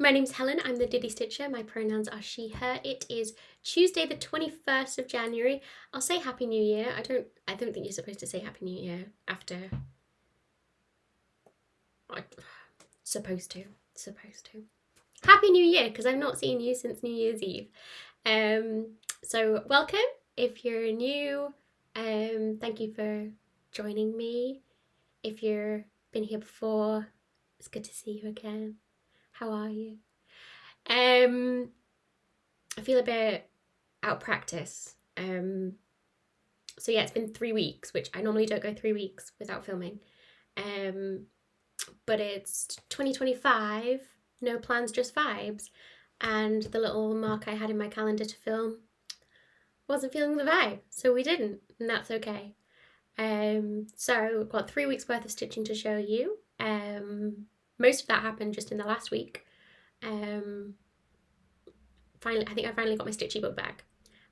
My name's Helen, I'm the Diddy Stitcher, my pronouns are she, her. It is Tuesday the 21st of January. I'll say Happy New Year. I don't think you're supposed to say Happy New Year after... Supposed to. Happy New Year, because I've not seen you since New Year's Eve. So welcome, if you're new, thank you for joining me. If you've been here before, it's good to see you again. How are you? I feel a bit out of practice. So yeah, it's been 3 weeks, which I normally don't go 3 weeks without filming. But it's 2025, no plans, just vibes. And the little mark I had in my calendar to film wasn't feeling the vibe, so we didn't, and that's okay. So I've got 3 weeks worth of stitching to show you. Most of that happened just in the last week. I think I finally got my stitchy book back,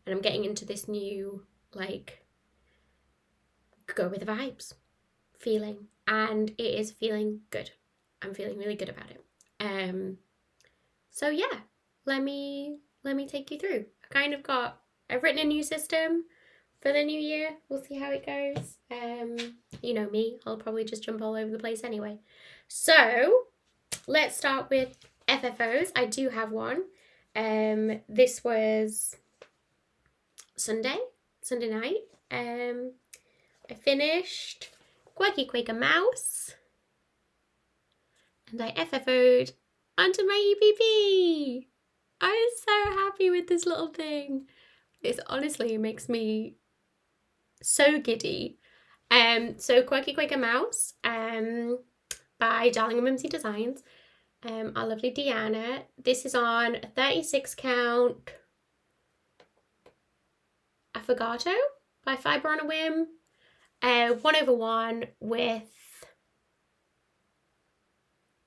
and I'm getting into this new, like, go with the vibes feeling, and it is feeling good. I'm feeling really good about it. So yeah, let me take you through. I've written a new system for the new year. We'll see how it goes. You know me, I'll probably just jump all over the place anyway. So let's start with FFOs. I do have one. This was Sunday night. I finished Quirky Quaker Mouse, and I FFO'd onto my EPP. I'm so happy with this little thing. This honestly makes me so giddy. So Quirky Quaker Mouse, by Darling and Mimsy Designs. Our lovely Deanna. This is on a 36 count Affogato by Fibre on a Whim. 1/1 with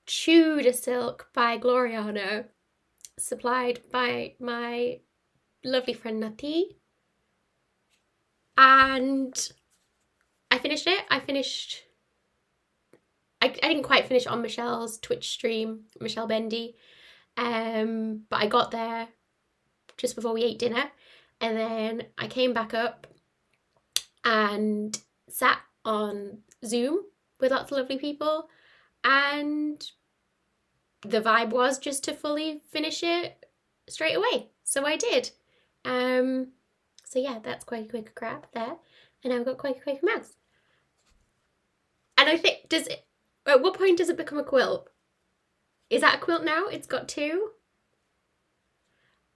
Tudor Silk by Gloriana, supplied by my lovely friend Nati. And I finished it. I didn't quite finish on Michelle's Twitch stream, Michelle Bendy, but I got there just before we ate dinner, and then I came back up and sat on Zoom with lots of lovely people, and the vibe was just to fully finish it straight away, so I did. So yeah, that's Quaker Quaker Crab there, and I've got Quaker Quaker Mouse. And I think, at what point does it become a quilt? Is that a quilt now? It's got 2.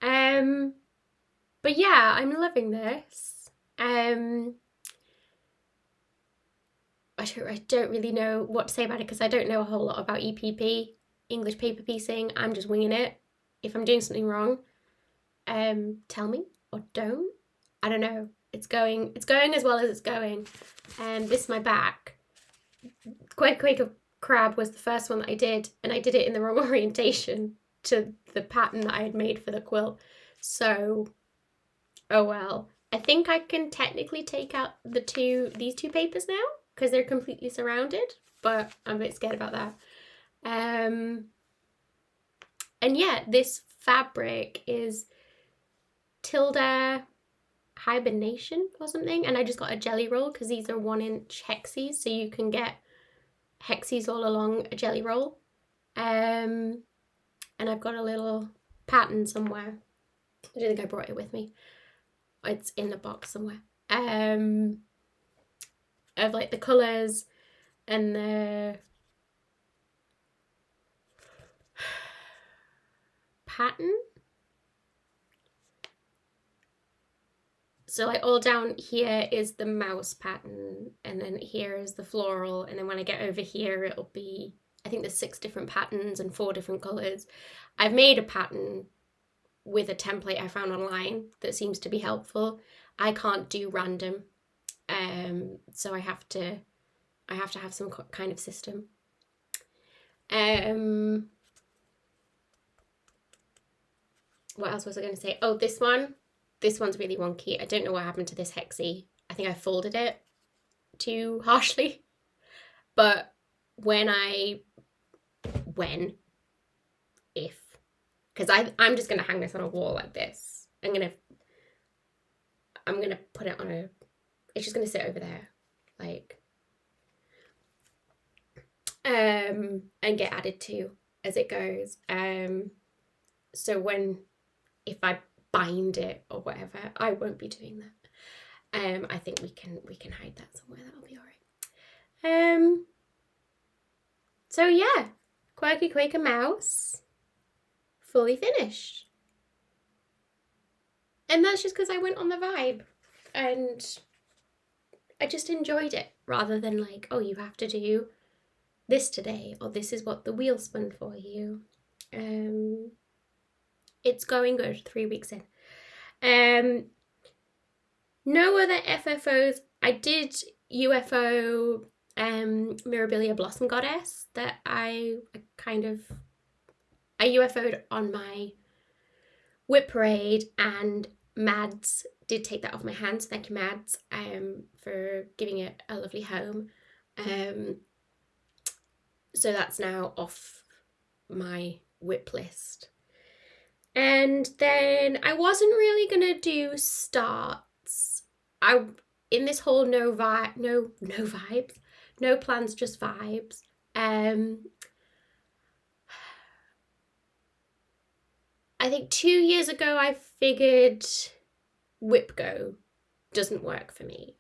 But yeah, I'm loving this. I don't really know what to say about it, because I don't know a whole lot about EPP, English paper piecing. I'm just winging it. If I'm doing something wrong, tell me, or don't. I don't know. It's going as well as it's going. This is my back. Quaker Crab was the first one that I did, and I did it in the wrong orientation to the pattern that I had made for the quilt. So, oh well. I think I can technically take out these two papers now, because they're completely surrounded, but I'm a bit scared about that. And yeah, this fabric is Tilda Hibernation or something, and I just got a jelly roll, because these are 1-inch hexies, so you can get hexies all along a jelly roll. And I've got a little pattern somewhere. I don't think I brought it with me. It's in the box somewhere. Of like the colours and the pattern. So like all down here is the mouse pattern, and then here is the floral, and then when I get over here it'll be, I think there's 6 different patterns and 4 different colours. I've made a pattern with a template I found online that seems to be helpful. I can't do random, so I have to have some kind of system. What else was I going to say? Oh, this one's really wonky. I don't know what happened to this hexie. I think I folded it too harshly, but if because I'm just gonna hang this on a wall like this. I'm gonna put it on a. It's just gonna sit over there, like, and get added to as it goes. So if I bind it or whatever, I won't be doing that. I think we can hide that somewhere. That'll be all right. So yeah, Quirky Quaker Mouse, fully finished. And that's just because I went on the vibe and I just enjoyed it, rather than like, oh, you have to do this today, or this is what the wheel spun for you. It's going good, 3 weeks in. No other FFOs. I did UFO Mirabilia Blossom Goddess that I UFO'd on my whip parade, and Mads did take that off my hands. Thank you, Mads, for giving it a lovely home. So that's now off my whip list. And then I wasn't really gonna do starts. In this whole no vibes, no plans, just vibes. I think 2 years ago I figured Whip Go doesn't work for me.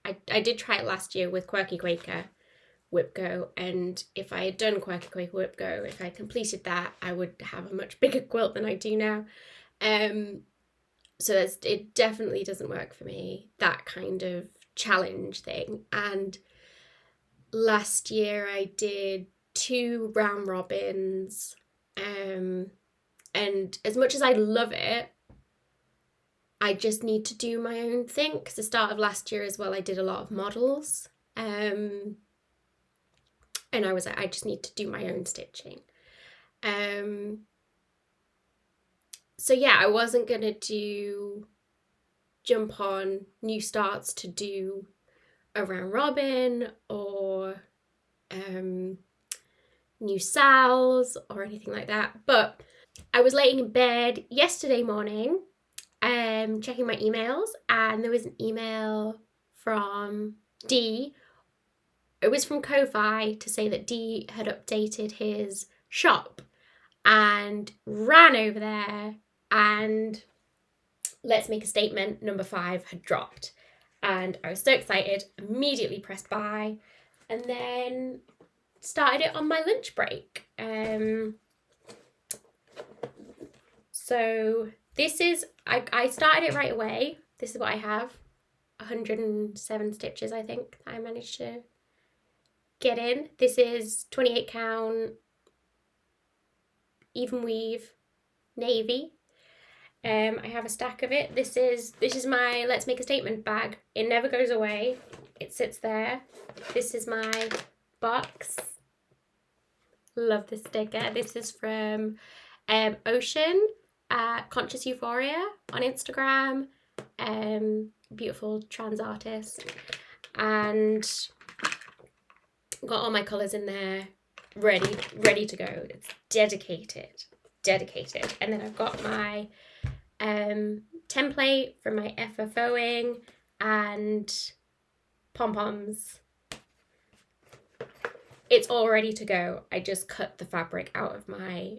I did try it last year with Quirky Quaker Whip Go, and if I had done Quirky Quaker Whip Go, if I completed that, I would have a much bigger quilt than I do now. So it definitely doesn't work for me, that kind of challenge thing. And last year I did 2 round robins, and as much as I love it, I just need to do my own thing, because the start of last year as well, I did a lot of models, and I was like, I just need to do my own stitching. So yeah, I wasn't gonna jump on new starts to do a round robin or new sals or anything like that. But I was laying in bed yesterday morning, checking my emails, and there was an email from Dee. It was from Ko-Fi to say that Dee had updated his shop, and ran over there, and Let's Make a Statement number 5 had dropped, and I was so excited, immediately pressed buy, and then started it on my lunch break. So this is, I started it right away. This is what I have, 107 stitches I think I managed to get in. This is 28 count even weave navy. I have a stack of it. This is my Let's Make a Statement bag. It never goes away. It sits there. This is my box. Love this sticker. This is from Ocean at Conscious Euphoria on Instagram. Beautiful trans artist. And got all my colours in there, ready to go. It's dedicated. And then I've got my template for my FFOing and pom-poms. It's all ready to go. I just cut the fabric out of my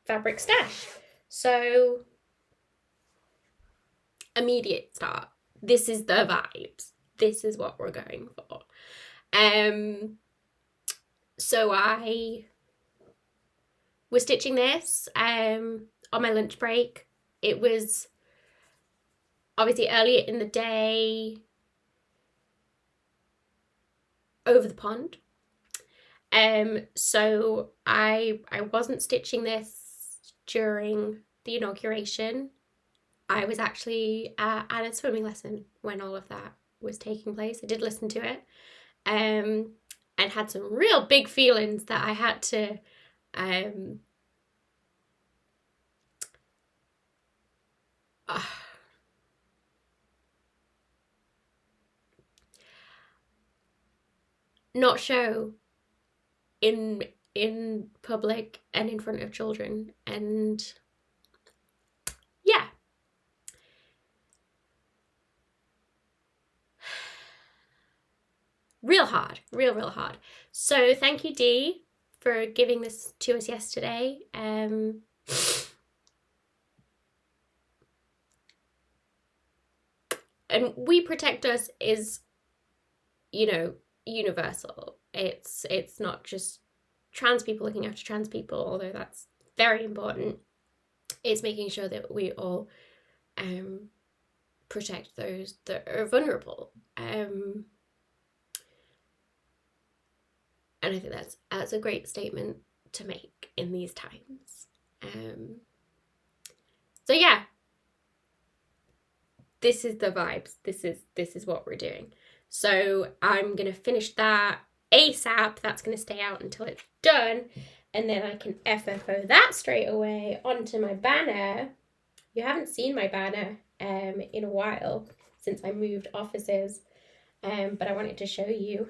fabric stash. So immediate start. This is the vibes. This is what we're going for. So I was stitching this on my lunch break. It was obviously earlier in the day, over the pond. So I wasn't stitching this during the inauguration. I was actually at a swimming lesson when all of that was taking place. I did listen to it, and had some real big feelings that I had to not show in in public and in front of children. And yeah. Real hard, real hard. So thank you, Dee, for giving this to us yesterday. And We Protect Us is, you know, universal. It's not just trans people looking after trans people, although that's very important. It's making sure that we all protect those that are vulnerable. And I think that's a great statement to make in these times. So yeah, this is the vibes. This is what we're doing. So I'm gonna finish that ASAP. That's gonna stay out until it's done, and then I can FFO that straight away onto my banner. You haven't seen my banner in a while since I moved offices, but I wanted to show you.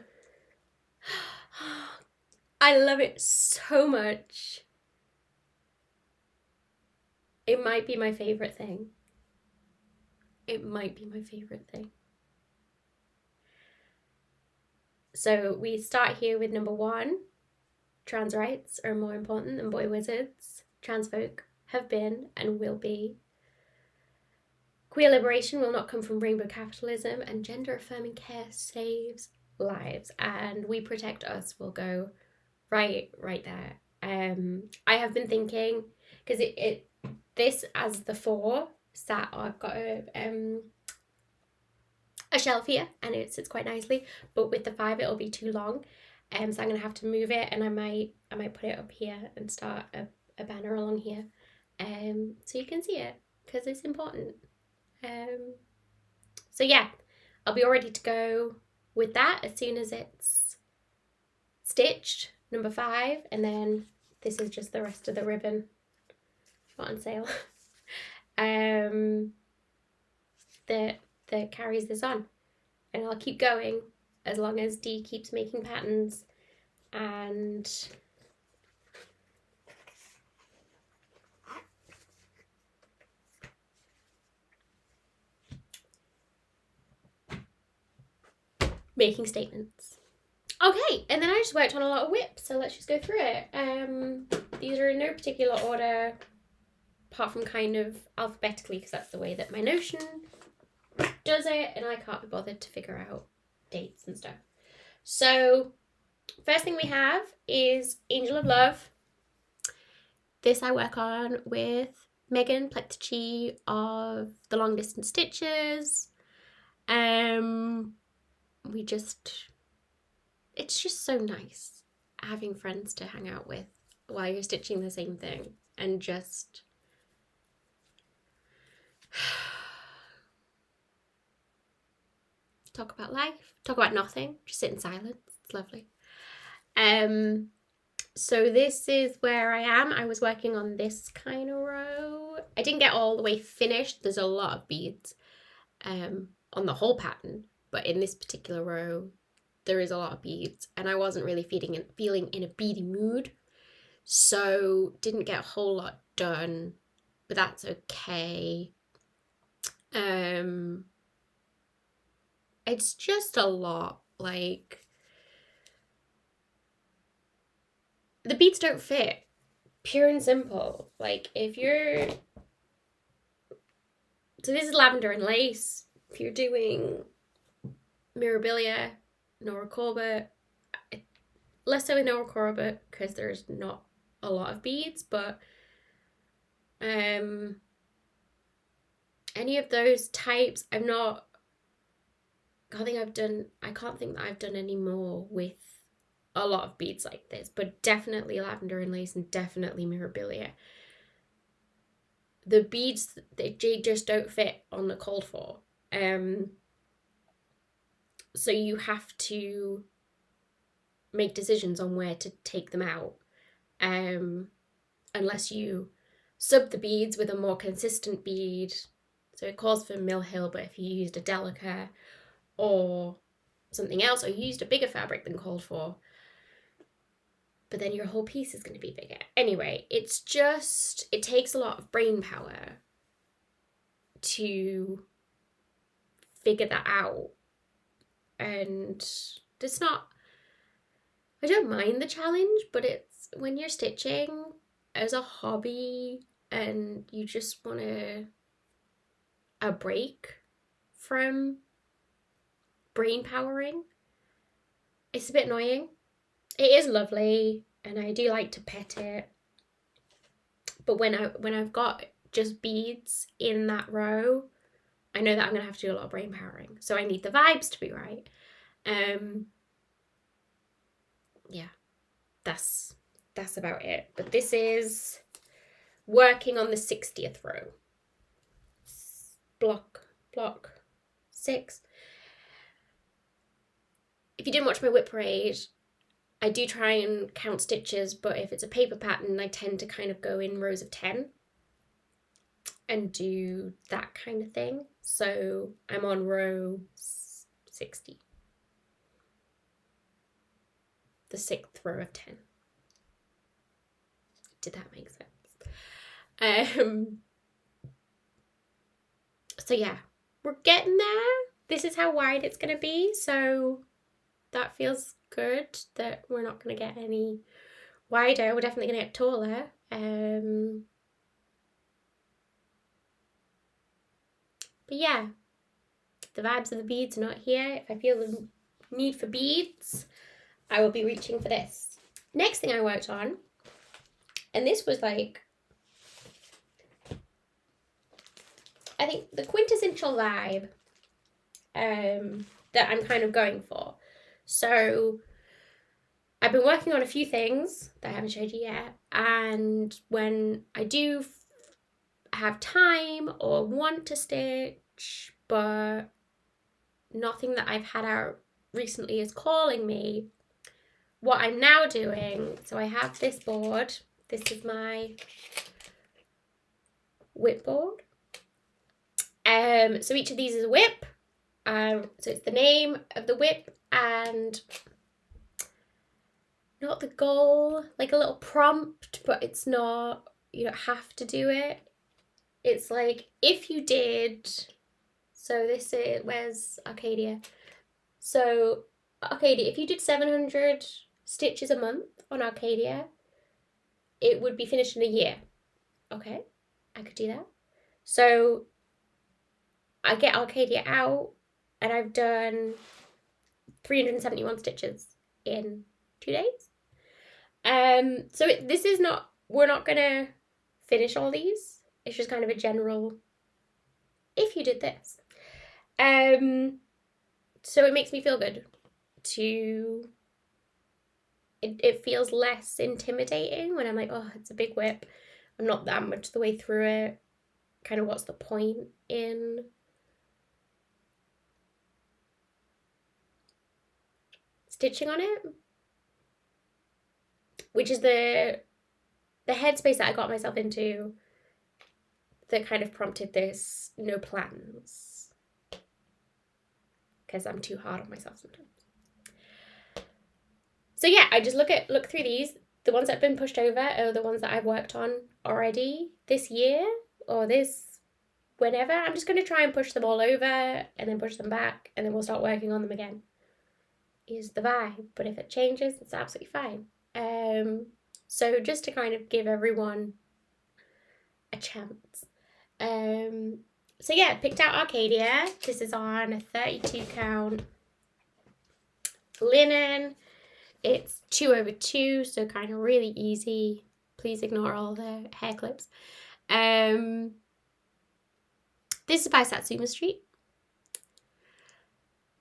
I love it so much. It might be my favorite thing. It might be my favorite thing. So we start here with number 1. Trans rights are more important than boy wizards. Trans folk have been and will be. Queer liberation will not come from rainbow capitalism, and gender affirming care saves lives. And We Protect Us will go right there. I have been thinking, because this as the 4 sat, I've got a shelf here and it sits quite nicely, but with the 5 it'll be too long, so I'm gonna have to move it, and I might put it up here and start a banner along here, so you can see it, because it's important. So yeah, I'll be all ready to go with that as soon as it's stitched, number 5, and then this is just the rest of the ribbon on sale that carries this on, and I'll keep going as long as Dee keeps making patterns and making statements. Okay, and then I just worked on a lot of whips, so let's just go through it. These are in no particular order, apart from kind of alphabetically, because that's the way that my Notion does it, and I can't be bothered to figure out dates and stuff. So first thing we have is Angel of Love. This I work on with Megan Plectici of the Long Distance Stitches. It's just so nice having friends to hang out with while you're stitching the same thing, and just talk about life, talk about nothing, just sit in silence. It's lovely. So this is where I am. I was working on this kind of row. I didn't get all the way finished. There's a lot of beads on the whole pattern, but in this particular row there is a lot of beads, and I wasn't really feeling in a beady mood, so didn't get a whole lot done, but that's okay. It's just a lot, like the beads don't fit, pure and simple. Like if you're, so this is lavender and lace. If you're doing Mirabilia, Nora Corbett, less so with Nora Corbett because there's not a lot of beads, but any of those types, I can't think that I've done any more with a lot of beads like this, but definitely lavender and lace, and definitely Mirabilia. The beads, they just don't fit on the called for. So you have to make decisions on where to take them out, unless you sub the beads with a more consistent bead. So it calls for Mill Hill, but if you used a Delica or something else, or you used a bigger fabric than called for, but then your whole piece is going to be bigger. Anyway, it's just, it takes a lot of brain power to figure that out. And it's not, I don't mind the challenge, but it's when you're stitching as a hobby and you just want a break from brain powering, it's a bit annoying. It is lovely and I do like to pet it, but when I've got just beads in that row, I know that I'm gonna have to do a lot of brain powering, so I need the vibes to be right. Yeah, that's about it. But this is working on the 60th row. Block 6. If you didn't watch my whip parade, I do try and count stitches, but if it's a paper pattern, I tend to kind of go in rows of 10 and do that kind of thing. So I'm on row 60. The 6th row of 10. Did that make sense? So yeah, we're getting there. This is how wide it's going to be, so that feels good that we're not going to get any wider. We're definitely going to get taller. But yeah, the vibes of the beads are not here. If I feel the need for beads, I will be reaching for this. Next thing I worked on, and this was like, I think the quintessential vibe that I'm kind of going for. So I've been working on a few things that I haven't showed you yet, and when I do have time or want to stitch, but nothing that I've had out recently is calling me, what I'm now doing, so I have this board. This is my whip board. So each of these is a whip. So it's the name of the whip and not the goal, like a little prompt, but it's not, you don't have to do it. It's like, if you did, so this is, where's Arcadia? So Arcadia, if you did 700 stitches a month on Arcadia, it would be finished in a year. Okay, I could do that. So I get Arcadia out and I've done 371 stitches in 2 days. So this is not, we're not gonna finish all these. It's just kind of a general, if you did this. So it makes me feel good to, it feels less intimidating when I'm like, oh, it's a big whip. I'm not that much the way through it. Kind of what's the point in stitching on it? Which is the headspace that I got myself into that kind of prompted this no plans. Because I'm too hard on myself sometimes. So yeah, I just look through these. The ones that have been pushed over are the ones that I've worked on already this year or this whenever. I'm just going to try and push them all over and then push them back and then we'll start working on them again. Is the vibe, but if it changes, it's absolutely fine. So just to kind of give everyone a chance. So yeah, picked out Arcadia. This is on a 32 count linen. It's 2/2, so kind of really easy. Please ignore all the hair clips. This is by Satsuma Street.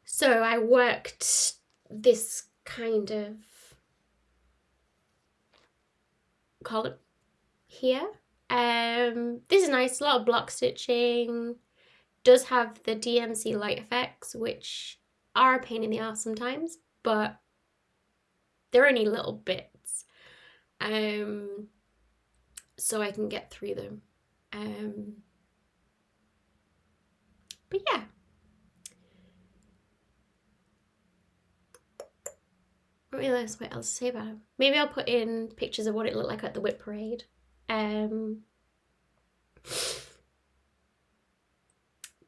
So I worked this kind of column here. This is nice, a lot of block stitching. Does have the DMC light effects, which are a pain in the ass sometimes, but they're only little bits. So I can get through them. But yeah. What else to say about him? Maybe I'll put in pictures of what it looked like at the whip parade. But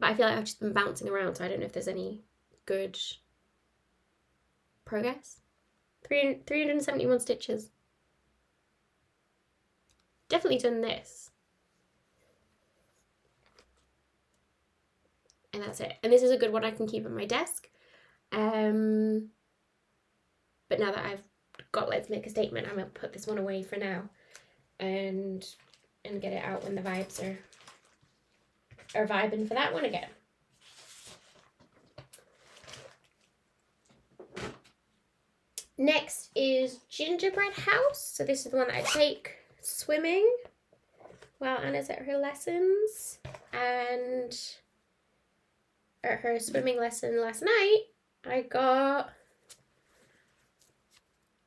I feel like I've just been bouncing around, so I don't know if there's any good progress. 371 stitches. Definitely done this. And that's it. And this is a good one I can keep on my desk. But now that I've got Let's Make a Statement, I'm going to put this one away for now and get it out when the vibes are vibing for that one again. Next is Gingerbread House. So this is the one that I take swimming while Anna's at her lessons. And at her swimming lesson last night,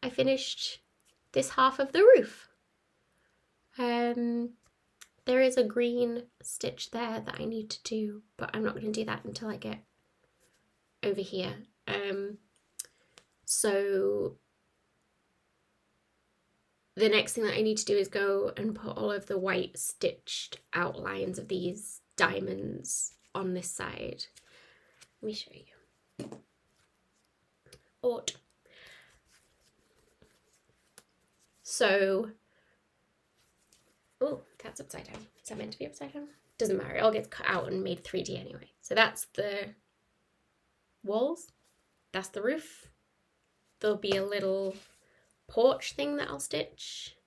I finished this half of the roof. There is a green stitch there that I need to do, but I'm not going to do that until I get over here. So the next thing that I need to do is go and put all of the white stitched outlines of these diamonds on this side. Let me show you. So, oh, that's upside down. Is that meant to be upside down? Doesn't matter. It all gets cut out and made 3D anyway. So that's the walls. That's the roof. There'll be a little porch thing that I'll stitch.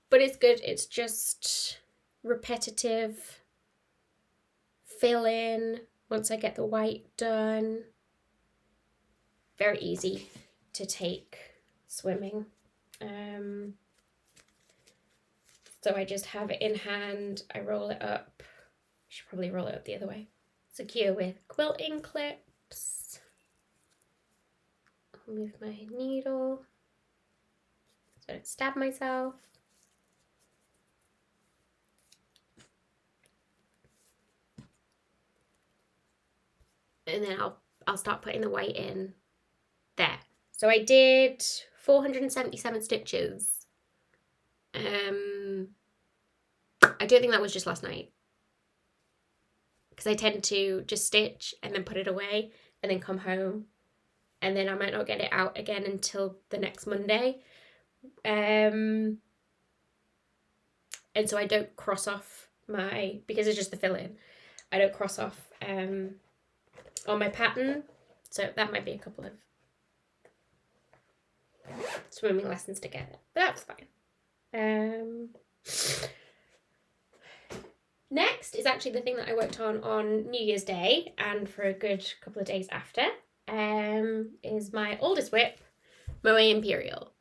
But it's good. It's just repetitive. Fill in once I get the white done. Very easy to take swimming. So I just have it in hand, I roll it up. I should probably roll it up the other way. Secure with quilting clips. I'll move my needle so I don't stab myself. And then I'll start putting the white in there. So I did 477 stitches. I don't think that was just last night, because I tend to just stitch and then put it away and then come home, and then I might not get it out again until the next Monday. And so I don't cross off because it's just the fill in, I don't cross off on my pattern. So that might be a couple of swimming lessons to get it, but that's fine. Next is actually the thing that I worked on New Year's Day and for a good couple of days after, is my oldest whip, Moe Imperial.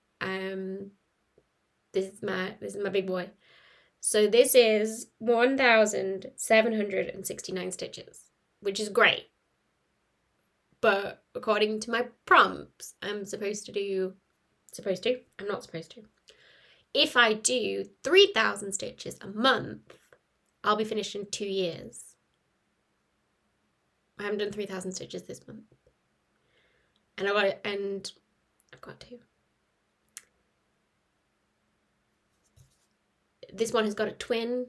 This is my big boy. So this is 1,769 stitches, which is great. But according to my prompts, I'm not supposed to. If I do 3,000 stitches a month, I'll be finished in 2 years. I haven't done 3,000 stitches this month. And I've got to. This one has got a twin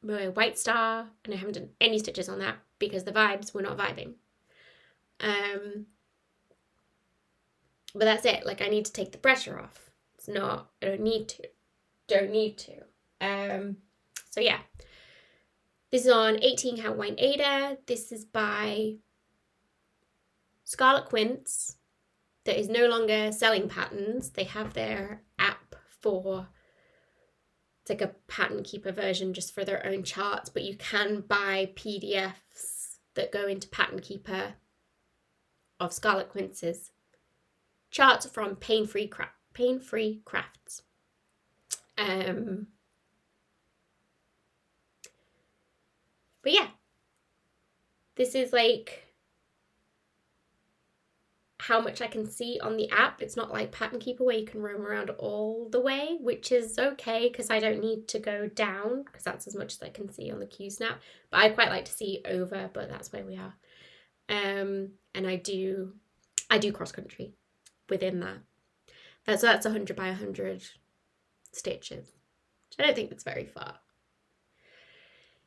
Moe White Star, and I haven't done any stitches on that because the vibes were not vibing. But that's it. Like, I need to take the pressure off. It's not, I don't need to. So yeah. This is on 18 count Wine Ada. This is by Scarlet Quince, that is no longer selling patterns. They have their app for, it's like a pattern keeper version just for their own charts, but you can buy PDFs that go into Pattern Keeper of Scarlet Quince's charts from Pain-Free Crafts. But yeah, this is like how much I can see on the app. It's not like Pattern Keeper where you can roam around all the way, which is okay because I don't need to go down because that's as much as I can see on the Q-Snap. But I quite like to see over, but that's where we are. And I do cross country. within that. That's 100 by 100 stitches, which I don't think that's very far.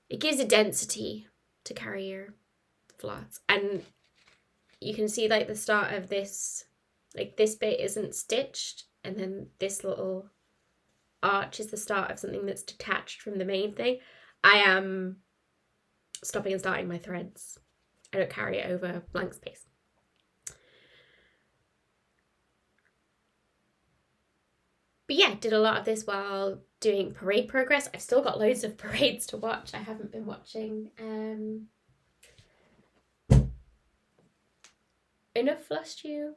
It gives a density to carry your flats, and you can see like the start of this, like this bit isn't stitched, and then this little arch is the start of something that's detached from the main thing. I am stopping and starting my threads. I don't carry it over blank space. But yeah, did a lot of this while doing parade progress. I've still got loads of parades to watch. I haven't been watching enough Flosstube.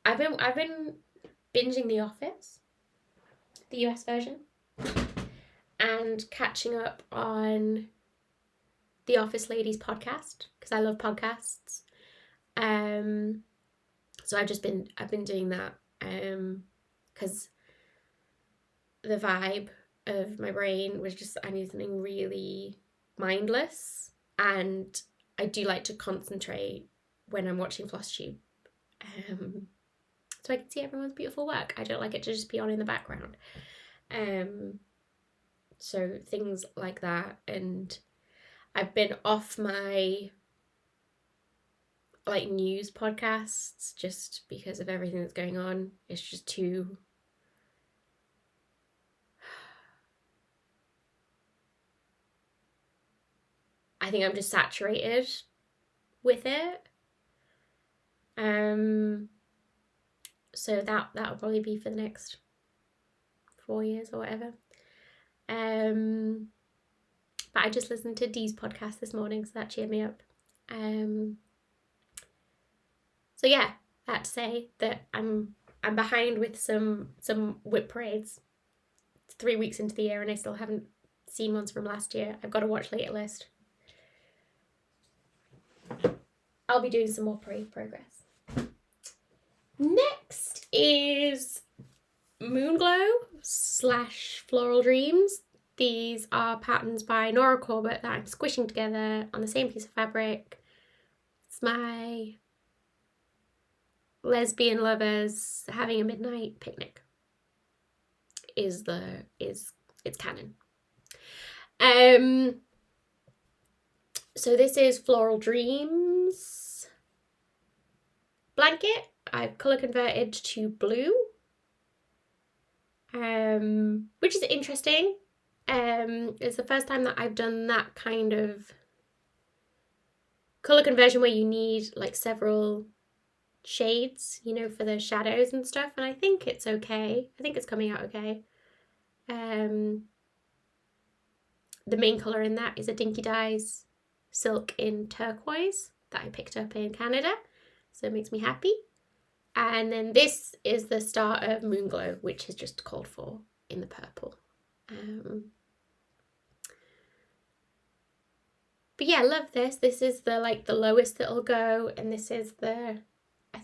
I've been binging The Office, the US version, and catching up on the Office Ladies podcast because I love podcasts. So I've been doing that because the vibe of my brain was just, I need something really mindless, and I do like to concentrate when I'm watching Flosstube, so I can see everyone's beautiful work. I don't like it to just be on in the background. So things like that, and I've been off my like news podcasts just because of everything that's going on. It's just too I think I'm just saturated with it. So that'll probably be for the next 4 years or whatever. But I just listened to Dee's podcast this morning, so that cheered me up. So yeah, I had to say that I'm behind with some whip parades. It's 3 weeks into the year and I still haven't seen ones from last year. I've got to watch later list. I'll be doing some more parade progress. Next is Moonglow / Floral Dreams. These are patterns by Nora Corbett that I'm squishing together on the same piece of fabric. It's my lesbian lovers having a midnight picnic. It's canon. So this is Floral Dreams blanket. I've colour converted to blue, which is interesting. It's the first time that I've done that kind of colour conversion where you need like several shades, you know, for the shadows and stuff, and I think it's okay. I think it's coming out okay. The main colour in that is a Dinky Dyes silk in turquoise that I picked up in Canada, so it makes me happy. And then this is the start of Moonglow, which is just called for in the purple. But yeah, love this. This is the lowest that'll go, and this is I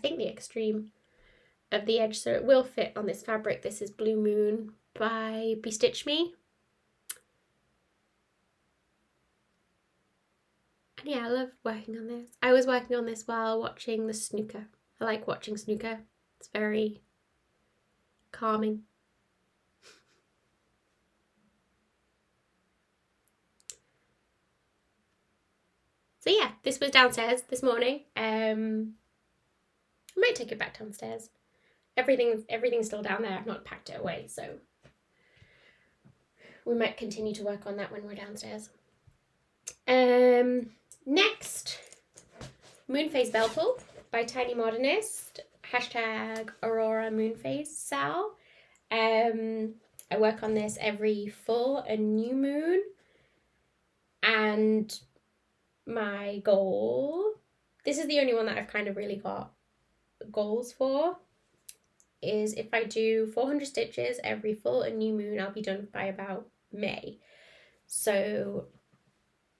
think the extreme of the edge, so it will fit on this fabric. This is Blue Moon by Bestitch Me. And yeah, I love working on this. I was working on this while watching the snooker. I like watching snooker. It's very calming. So yeah, this was downstairs this morning. I might take it back downstairs. Everything's still down there. I've not packed it away, so we might continue to work on that when we're downstairs. Next, Moonphase Belple by Tiny Modernist. #Aurora Moonphase Sal. I work on this every full and new moon, and my goal, this is the only one that I've kind of really got goals for, is if I do 400 stitches every full and new moon, I'll be done by about May. So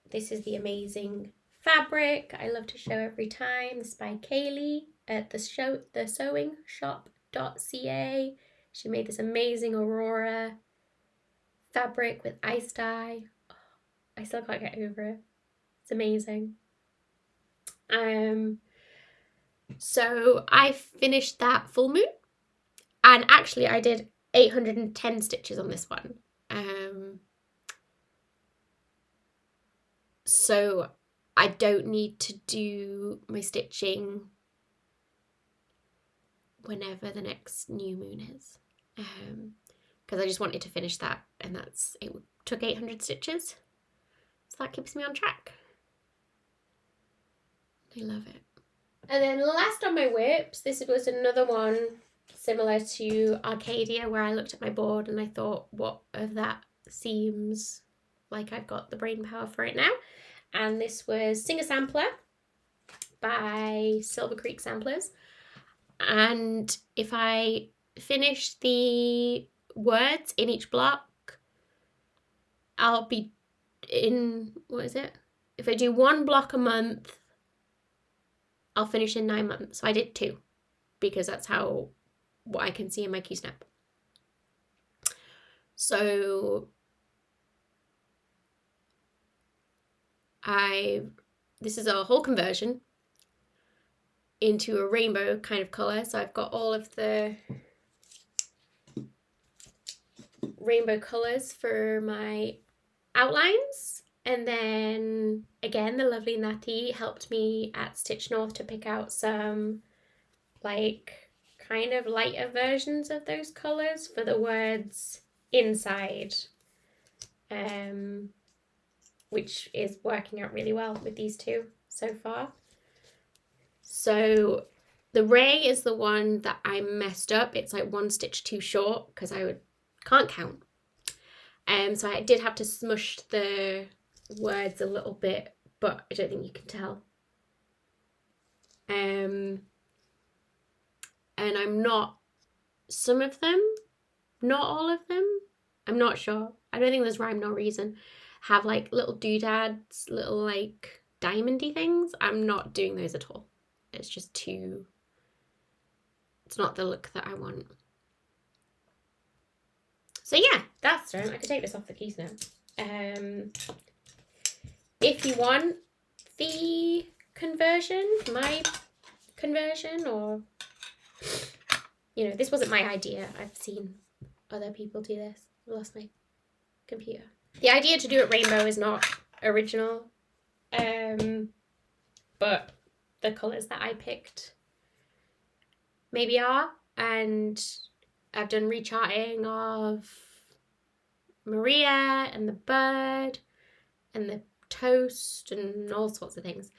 this is the amazing fabric I love to show every time. This is by Kaylee at thesewingshop.ca. She made this amazing Aurora fabric with ice dye. Oh, I still can't get over it. It's amazing. So I finished that full moon, and actually I did 810 stitches on this one. So I don't need to do my stitching whenever the next new moon is, because I just wanted to finish that, and it took 800 stitches, so that keeps me on track. I love it. And then last on my whips, this was another one similar to Arcadia, where I looked at my board and I thought, what of that seems like I've got the brain power for it now. And this was Singer Sampler by Silver Creek Samplers. And if I finish the words in each block, I'll be in, what is it? If I do one block a month, I'll finish in 9 months. So I did 2, because that's what I can see in my Q-Snap. So this is a whole conversion into a rainbow kind of colour. So I've got all of the rainbow colours for my outlines. And then again, the lovely Natty helped me at Stitch North to pick out some like kind of lighter versions of those colours for the words inside, which is working out really well with these two so far. So the Ray is the one that I messed up. It's like 1 stitch too short because I can't count. So I did have to smush the words a little bit, but I don't think you can tell. And I'm not, some of them, not all of them, I'm not sure. I don't think there's rhyme nor reason. Have like little doodads, little like diamondy things. I'm not doing those at all. It's just too, it's not the look that I want. So yeah, that's done. I could take this off the keys now. If you want the conversion, my conversion, or, you know, this wasn't my idea. I've seen other people do this. I lost my computer. The idea to do it rainbow is not original, but the colours that I picked maybe are, and I've done recharting of Maria and the bird and the toast and all sorts of things.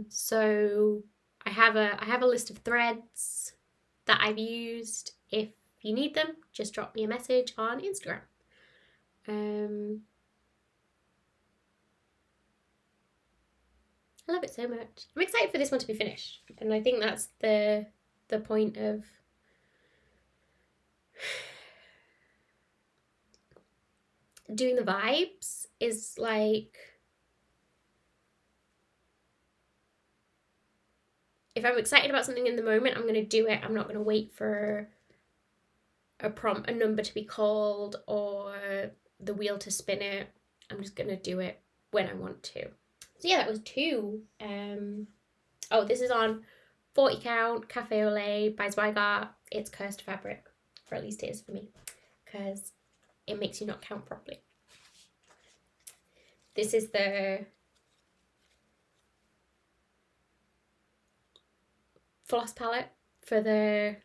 So I have a list of threads that I've used. If you need them, just drop me a message on Instagram. I love it so much. I'm excited for this one to be finished, and I think that's the point of doing the vibes, is like, if I'm excited about something in the moment, I'm going to do it. I'm not going to wait for a number to be called or the wheel to spin it. I'm just going to do it when I want to. So yeah, that was 2. Oh, this is on 40 Count Cafe Olé by Zweigart. It's cursed fabric, or at least it is for me, because it makes you not count properly. This is the floss palette for the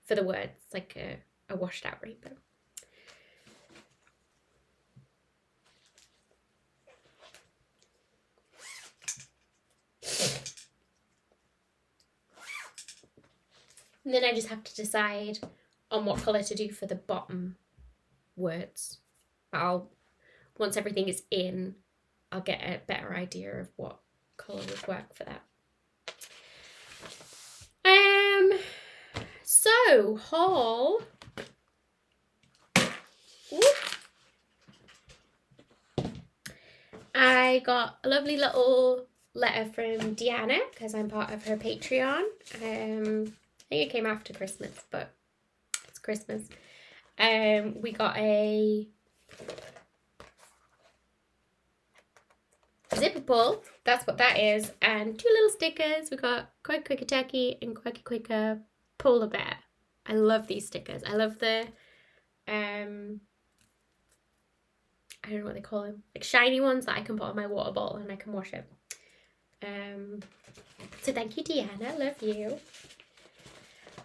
words, like a washed out rainbow. And then I just have to decide on what colour to do for the bottom words. But once everything is in, I'll get a better idea of what colour would work for that. So haul. I got a lovely little letter from Deanna, because I'm part of her Patreon. I think it came after Christmas, but it's Christmas. We got a zipper pull. That's what that is. And 2 little stickers. We got Quacky Quaker Turkey and Quacky Quaker Polar Bear. I love these stickers. I love the I don't know what they call them, like shiny ones that I can put on my water bottle and I can wash it. So thank you, Deanna, love you.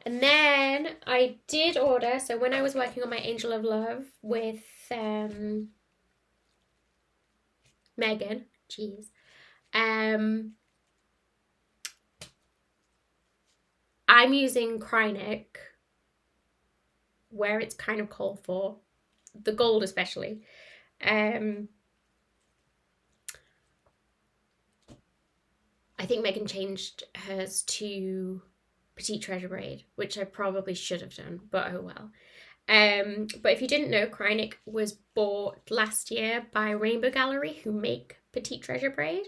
And then I did order, so when I was working on my Angel of Love with Megan, I'm using Krynic where it's kind of called for, the gold especially. I think Megan changed hers to Petite Treasure Braid, which I probably should have done, but oh well. But if you didn't know, Krynic was bought last year by Rainbow Gallery, who make Petite Treasure Braid.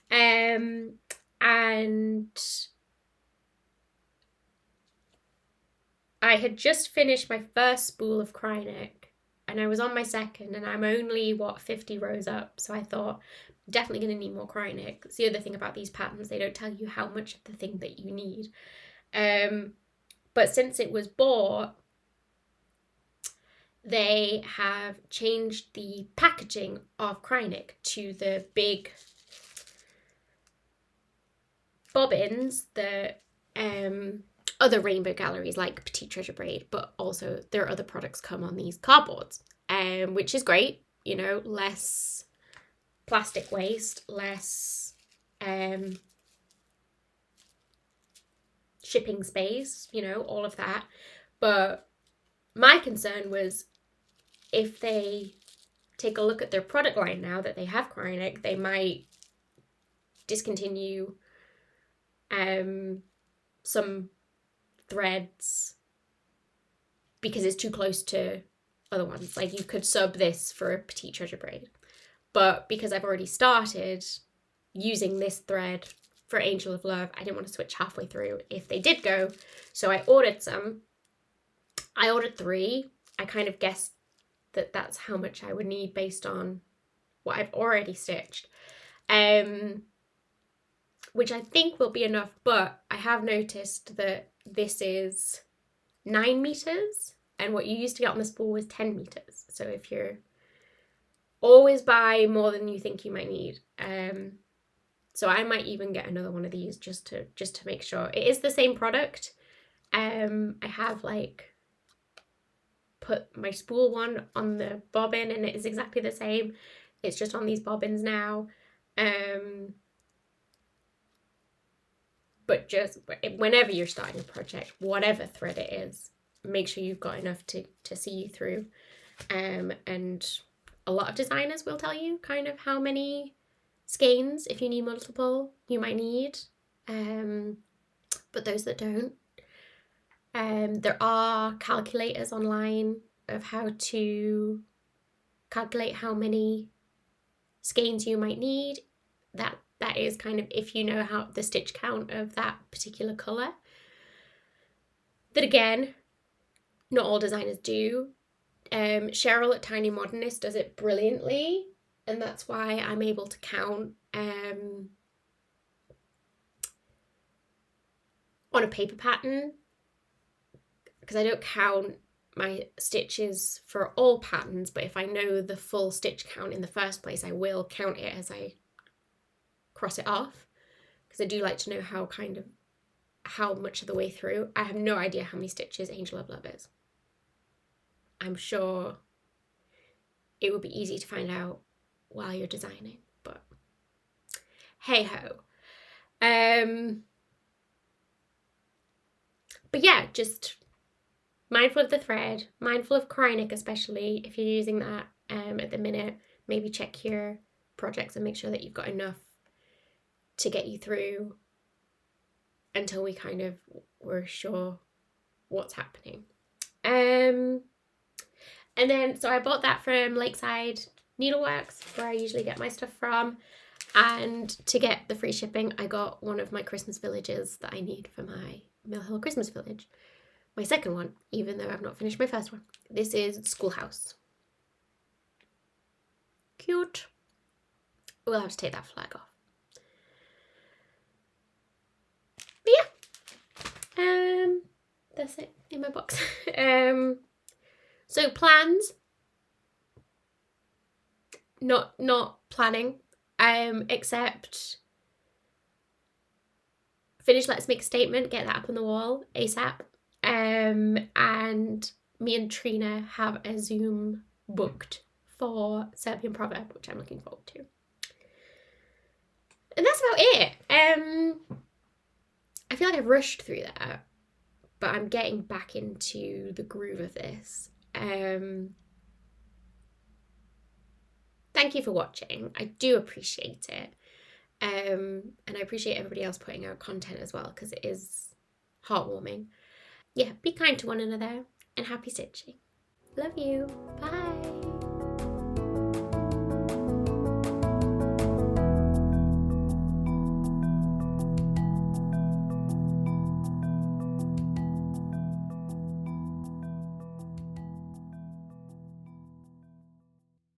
And I had just finished my first spool of Krynic, and I was on my second, and I'm only, 50 rows up, so I thought, definitely going to need more Krynic. It's the other thing about these patterns, they don't tell you how much of the thing that you need. But since it was bought, they have changed the packaging of Krynic to the big bobbins that other Rainbow Galleries like Petite Treasure Braid, but also their other products come on these cardboards, which is great, you know, less plastic waste, less shipping space, you know, all of that. But my concern was if they take a look at their product line now that they have Krynic, they might discontinue some threads because it's too close to other ones. Like, you could sub this for a Petite Treasure Braid, but because I've already started using this thread for Angel of Love, I didn't want to switch halfway through if they did go. So I ordered some. I ordered 3. I kind of guessed that that's how much I would need based on what I've already stitched, which I think will be enough, but I have noticed that this is 9 meters and what you used to get on the spool was 10 meters. So if you're always buy more than you think you might need. So I might even get another one of these just to make sure. It is the same product. I have like put my spool one on the bobbin and it is exactly the same. It's just on these bobbins now. But just whenever you're starting a project, whatever thread it is, make sure you've got enough to see you through. And a lot of designers will tell you kind of how many skeins, if you need multiple, you might need. But those that don't, there are calculators online of how to calculate how many skeins you might need. That is kind of if you know how the stitch count of that particular colour. That again, not all designers do. Cheryl at Tiny Modernist does it brilliantly, and that's why I'm able to count on a paper pattern, because I don't count my stitches for all patterns, but if I know the full stitch count in the first place, I will count it as I cross it off, because I do like to know how much of the way through. I have no idea how many stitches Angel of Love is. I'm sure it would be easy to find out while you're designing, but hey ho. But yeah, just mindful of the thread, mindful of Krynic, especially if you're using that at the minute. Maybe check your projects and make sure that you've got enough to get you through until we kind of were sure what's happening. And then, so I bought that from Lakeside Needleworks, where I usually get my stuff from. And to get the free shipping, I got one of my Christmas villages that I need for my Mill Hill Christmas village. My second one, even though I've not finished my first one. This is Schoolhouse. Cute. we'll have to take that flag off. But yeah, that's it in my box. So plans, not planning, except finish Let's Make a Statement, get that up on the wall ASAP. And me and Trina have a Zoom booked for Serbian Proverb, which I'm looking forward to. And that's about it. I feel like I've rushed through that, but I'm getting back into the groove of this. Thank you for watching. I do appreciate it. And I appreciate everybody else putting out content as well, because it is heartwarming. Yeah, be kind to one another and happy stitching. Love you. Bye.